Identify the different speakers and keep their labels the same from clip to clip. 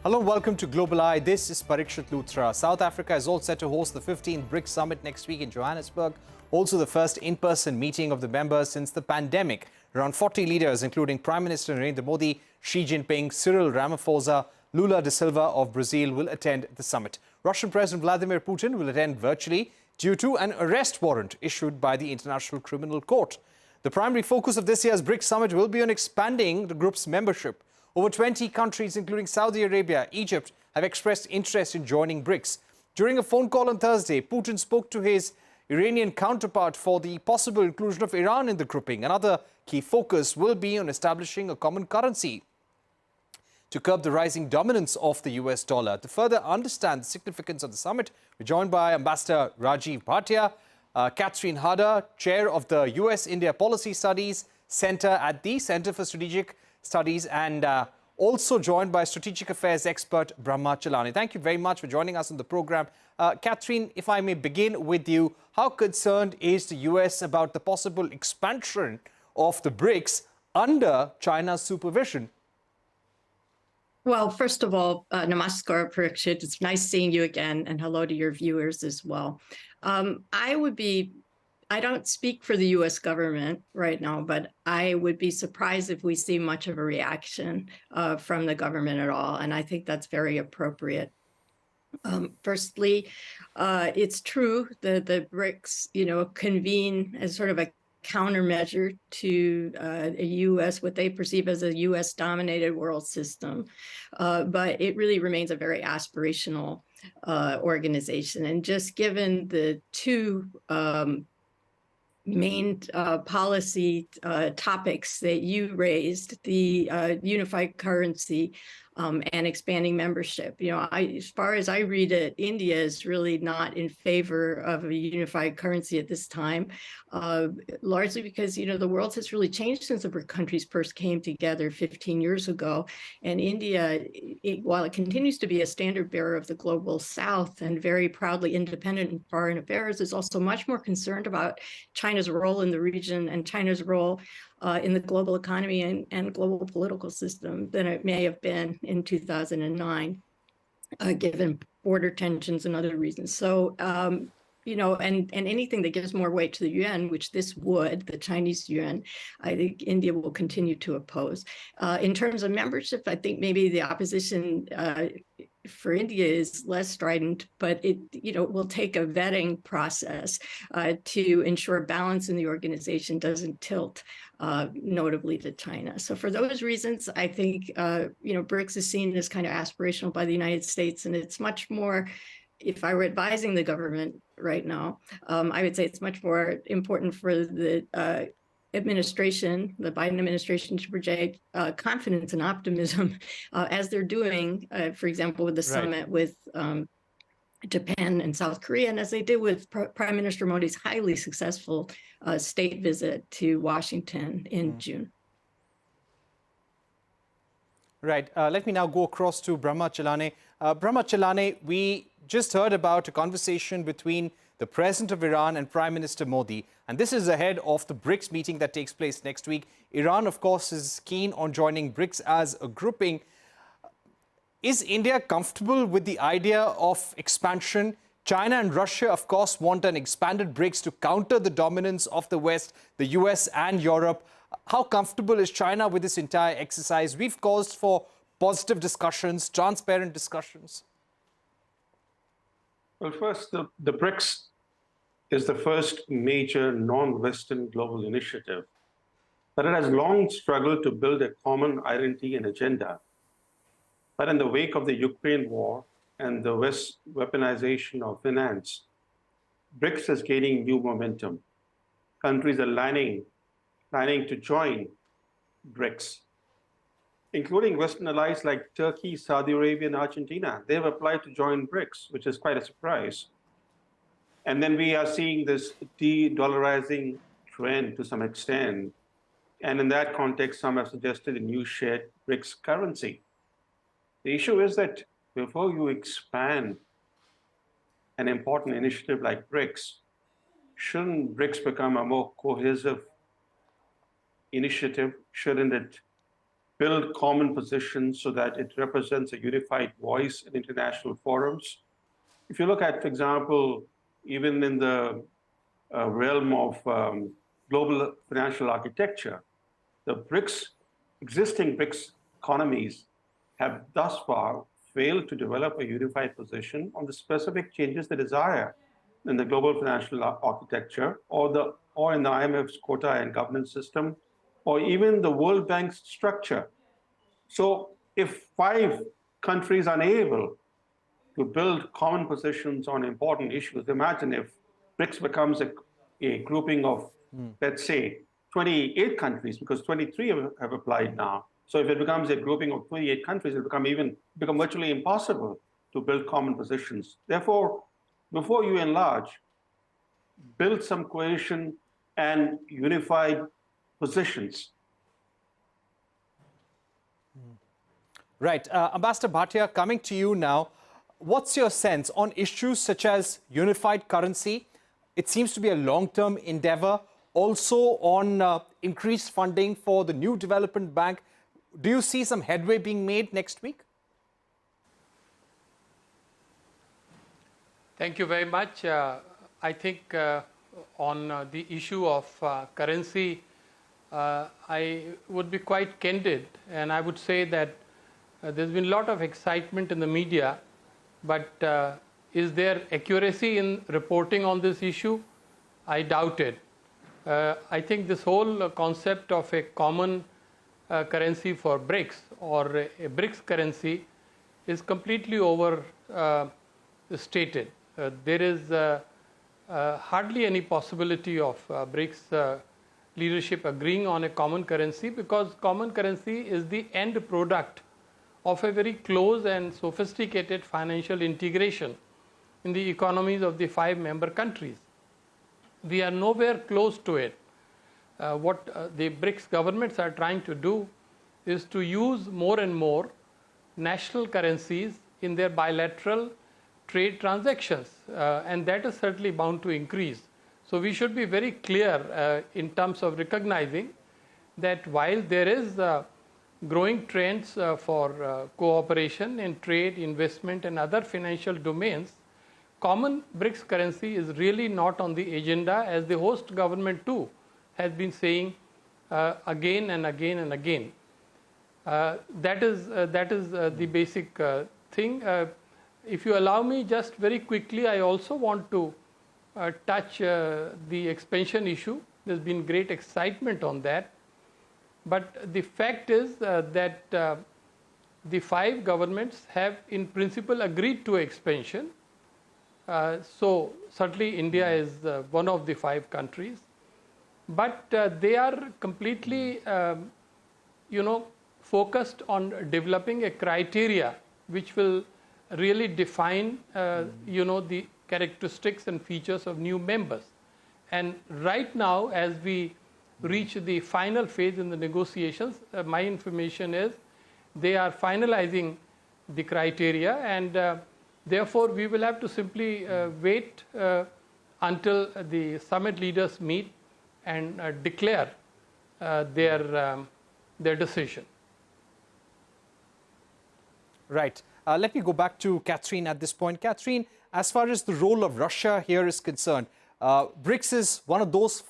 Speaker 1: Hello and welcome to Global Eye. This is Parikshit Luthra. South Africa is all set to host the 15th BRICS Summit next week in Johannesburg. Also the first in-person meeting of the members since the pandemic. Around 40 leaders, including Prime Minister Narendra Modi, Xi Jinping, Cyril Ramaphosa, Lula da Silva of Brazil will attend the summit. Russian President Vladimir Putin will attend virtually due to an arrest warrant issued by the International Criminal Court. The primary focus of this year's BRICS Summit will be on expanding the group's membership. Over 20 countries, including Saudi Arabia, Egypt, have expressed interest in joining BRICS. During a phone call on Thursday, Putin spoke to his Iranian counterpart for the possible inclusion of Iran in the grouping. Another key focus will be on establishing a common currency to curb the rising dominance of the US dollar. To further understand the significance of the summit, we're joined by Ambassador Rajiv Bhatia, Katherine Hadda, Chair of the US-India Policy Studies Center at the Center for Strategic Studies, and also joined by Strategic Affairs expert Brahma Chellaney. Thank you very much for joining us on the program. Katherine, if I may begin with you, how concerned is the US about the possible expansion of the BRICS under China's supervision?
Speaker 2: Well, first of all, namaskar, Parikshit. It's nice seeing you again, and hello to your viewers as well. I don't speak for the U.S. government right now, but I would be surprised if we see much of a reaction from the government at all, and I think that's very appropriate. Firstly, it's true that the BRICS, convene as sort of a countermeasure to a U.S., what they perceive as a U.S.-dominated world system, but it really remains a very aspirational organization. And just given the two main policy topics that you raised, the unified currency and expanding membership. As far as I read it, India is really not in favor of a unified currency at this time, largely because, the world has really changed since the countries first came together 15 years ago. And India, while it continues to be a standard bearer of the global South and very proudly independent in foreign affairs, is also much more concerned about China's role in the region and China's role in the global economy and global political system than it may have been in 2009, given border tensions and other reasons. So, and anything that gives more weight to the yuan, which this would, the Chinese yuan, I think India will continue to oppose. In terms of membership, I think maybe the opposition for India is less strident, but it will take a vetting process to ensure balance in the organization doesn't tilt notably to China. So for those reasons, I think BRICS is seen as kind of aspirational by the United States, and it's much more, if I were advising the government right now, I would say it's much more important for the administration, the Biden administration, to project confidence and optimism as they're doing, for example, with the summit with Japan and South Korea, and as they did with Prime Minister Modi's highly successful state visit to Washington in June.
Speaker 1: Right. Let me now go across to Brahma Chellaney. Brahma Chellaney, we just heard about a conversation between the President of Iran and Prime Minister Modi, and this is ahead of the BRICS meeting that takes place next week. Iran, of course, is keen on joining BRICS as a grouping. Is India comfortable with the idea of expansion? China and Russia, of course, want an expanded BRICS to counter the dominance of the West, the US and Europe. How comfortable is China with this entire exercise? We've caused for positive discussions, transparent discussions.
Speaker 3: Well, first, the BRICS is the first major non-Western global initiative, but it has long struggled to build a common identity and agenda. But in the wake of the Ukraine war and the West's weaponization of finance, BRICS is gaining new momentum. Countries are planning to join BRICS, including Western allies like Turkey, Saudi Arabia, and Argentina. They've applied to join BRICS, which is quite a surprise. And then we are seeing this de-dollarizing trend to some extent. And in that context, some have suggested a new shared BRICS currency. The issue is that before you expand an important initiative like BRICS, shouldn't BRICS become a more cohesive initiative? Shouldn't it build common positions so that it represents a unified voice in international forums. If you look at, for example, even in the realm of global financial architecture, the existing BRICS economies have thus far failed to develop a unified position on the specific changes they desire in the global financial architecture or in the IMF's quota and governance system, or even the World Bank's structure. So if 5 countries are unable to build common positions on important issues, imagine if BRICS becomes a grouping of, let's say, 28 countries, because 23 have applied now. So if it becomes a grouping of 28 countries, it become virtually impossible to build common positions. Therefore, before you enlarge, build some cohesion and unified positions.
Speaker 1: Right. Ambassador Bhatia, coming to you now, what's your sense on issues such as unified currency? It seems to be a long-term endeavor. Also on increased funding for the new development bank. Do you see some headway being made next week?
Speaker 4: Thank you very much. I think on the issue of currency, I would be quite candid, and I would say that there's been a lot of excitement in the media, but is there accuracy in reporting on this issue? I doubt it. I think this whole concept of a common currency for BRICS or a BRICS currency is completely overstated. There is hardly any possibility of BRICS leadership agreeing on a common currency, because common currency is the end product of a very close and sophisticated financial integration in the economies of the 5 member countries. We are nowhere close to it. What the BRICS governments are trying to do is to use more and more national currencies in their bilateral trade transactions, and that is certainly bound to increase. So we should be very clear in terms of recognizing that while there is growing trends for cooperation in trade, investment, and other financial domains, common BRICS currency is really not on the agenda, as the host government too has been saying again and again and again. That is the basic thing. If you allow me, just very quickly, I also want to touch the expansion issue. There's been great excitement on that. But the fact is that the 5 governments have in principle agreed to expansion. So certainly India is one of the 5 countries. But they are completely, focused on developing a criteria which will really define, the characteristics and features of new members. And right now, as we reach the final phase in the negotiations, my information is they are finalizing the criteria, and therefore we will have to simply wait until the summit leaders meet and declare their decision.
Speaker 1: Right. Let me go back to Katherine at this point. Katherine, as far as the role of Russia here is concerned, BRICS is one of those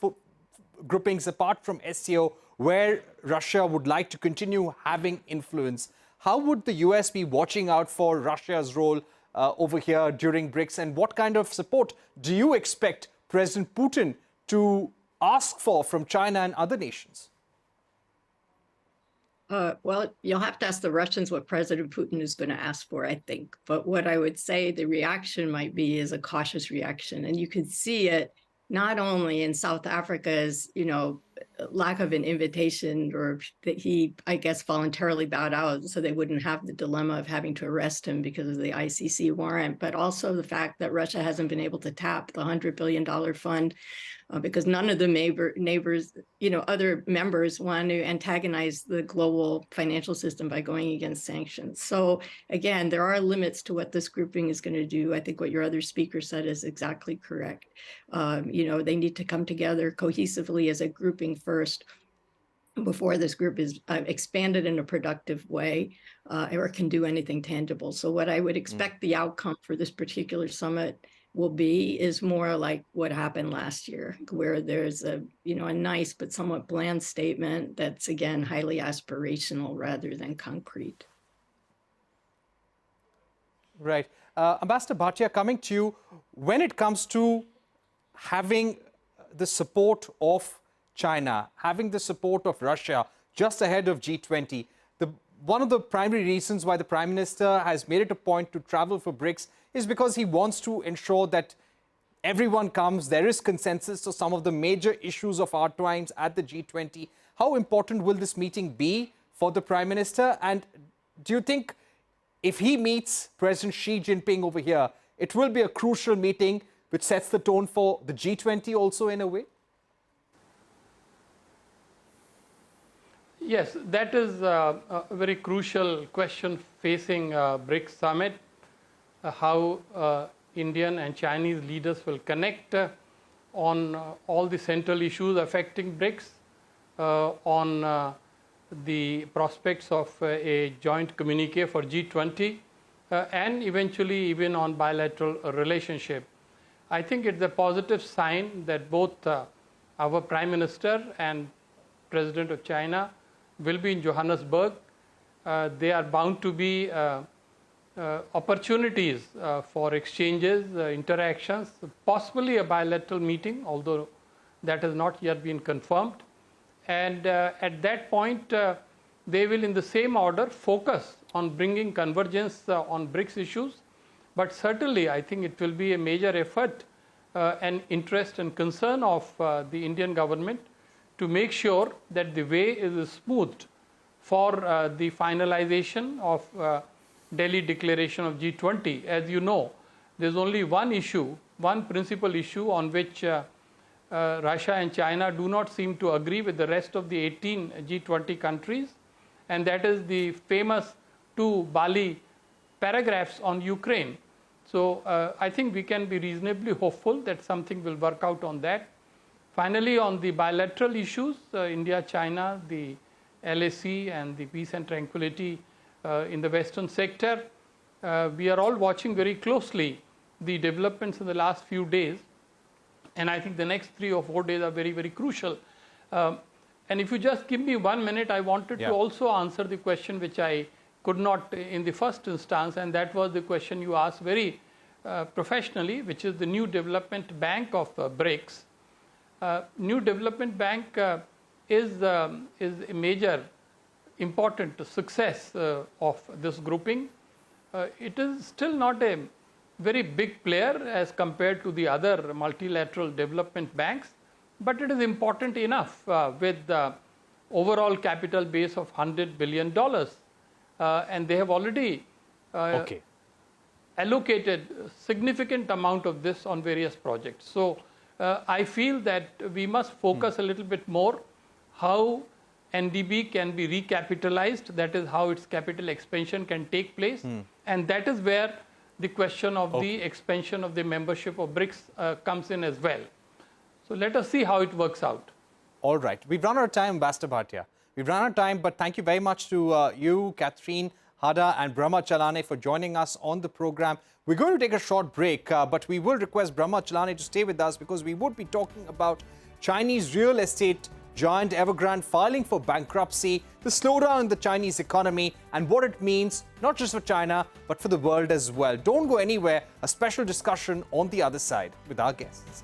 Speaker 1: groupings apart from SCO where Russia would like to continue having influence. How would the US be watching out for Russia's role over here during BRICS, and what kind of support do you expect President Putin to ask for from China and other nations?
Speaker 2: Well, you'll have to ask the Russians what President Putin is going to ask for, I think. But what I would say the reaction might be is a cautious reaction. And you can see it not only in South Africa's, lack of an invitation, or that he, I guess, voluntarily bowed out so they wouldn't have the dilemma of having to arrest him because of the ICC warrant, but also the fact that Russia hasn't been able to tap the $100 billion fund because none of the neighbors, other members want to antagonize the global financial system by going against sanctions. So again, there are limits to what this grouping is going to do. I think what your other speaker said is exactly correct. They need to come together cohesively as a grouping first. before this group is expanded in a productive way or can do anything tangible. So what I would expect the outcome for this particular summit will be is more like what happened last year, where there's a nice but somewhat bland statement that's, again, highly aspirational rather than concrete.
Speaker 1: Right. Ambassador Bhatia, coming to you, when it comes to having the support of China, having the support of Russia just ahead of G20, one of the primary reasons why the Prime Minister has made it a point to travel for BRICS is because he wants to ensure that everyone comes, there is consensus on some of the major issues of our times at the G20. How important will this meeting be for the Prime Minister? And do you think if he meets President Xi Jinping over here, it will be a crucial meeting which sets the tone for the G20 also in a way?
Speaker 4: Yes, that is a very crucial question facing BRICS summit, how Indian and Chinese leaders will connect on all the central issues affecting BRICS, on the prospects of a joint communique for G20, and eventually even on bilateral relationship. I think it's a positive sign that both our Prime Minister and President of China will be in Johannesburg. They are bound to be opportunities for exchanges, interactions, possibly a bilateral meeting, although that has not yet been confirmed. And at that point, they will, in the same order, focus on bringing convergence on BRICS issues. But certainly, I think it will be a major effort and interest and concern of the Indian government to make sure that the way is smoothed for the finalization of Delhi Declaration of G20. As you know, there's only one issue, one principal issue on which Russia and China do not seem to agree with the rest of the 18 G20 countries, and that is the famous 2 Bali paragraphs on Ukraine. So I think we can be reasonably hopeful that something will work out on that. Finally, on the bilateral issues, India, China, the LAC and the peace and tranquility in the Western sector, we are all watching very closely the developments in the last few days. And I think the next 3 or 4 days are very, very crucial. And if you just give me 1 minute, I wanted to also answer the question which I could not in the first instance, and that was the question you asked very professionally, which is the New Development Bank of BRICS. New Development Bank is a major important success of this grouping. It is still not a very big player as compared to the other multilateral development banks, but it is important enough with the overall capital base of $100 billion. And they have already allocated a significant amount of this on various projects. So I feel that we must focus a little bit more how NDB can be recapitalized, that is how its capital expansion can take place. And that is where the question of the expansion of the membership of BRICS comes in as well. So let us see how it works out.
Speaker 1: All right. We've run out of time, Ambassador Bhatia. We've run out of time, but thank you very much to you, Katherine Hadda and Brahma Chellaney for joining us on the program. We're going to take a short break, but we will request Brahma Chellaney to stay with us because we would be talking about Chinese real estate giant Evergrande filing for bankruptcy, the slowdown in the Chinese economy, and what it means not just for China, but for the world as well. Don't go anywhere. A special discussion on the other side with our guests.